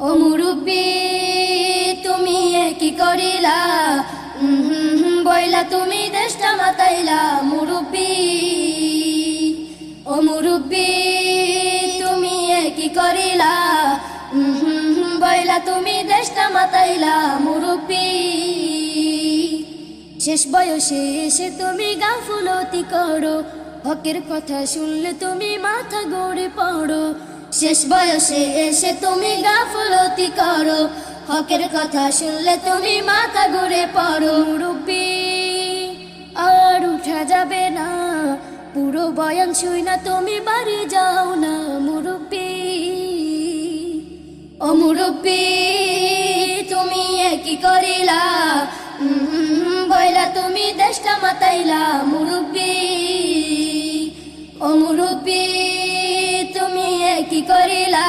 ও মুরব্বি তুমি কি করিলা, বইলা তুমি দেশটা মাতাইলা মুরব্বি। ও মুরব্বি তুমি কি করিলা, বইলা তুমি দেশটা মাতাইলা মুরব্বি। শেষ বয়সে এসে তুমি গাফুলতি করো, হকের কথা শুনলে তুমি মাথা গড়ে পড়ো। শেষ বয়সে এসে তুমি গাফুলতি করো, হকের কথা শুনলে তুমি মাথা ঘুরে পড়ো। মুরব্বি আর উঠা যাবে না, পুরো বয়ান শুই না তুমি বাড়ি যাও না মুরব্বি। ও মুরব্বি তুমি কি করিলা, বইলা তুমি দেশটা মাতাইলা মুরব্বি। ও মুরব্বি তুমি কি করিলা,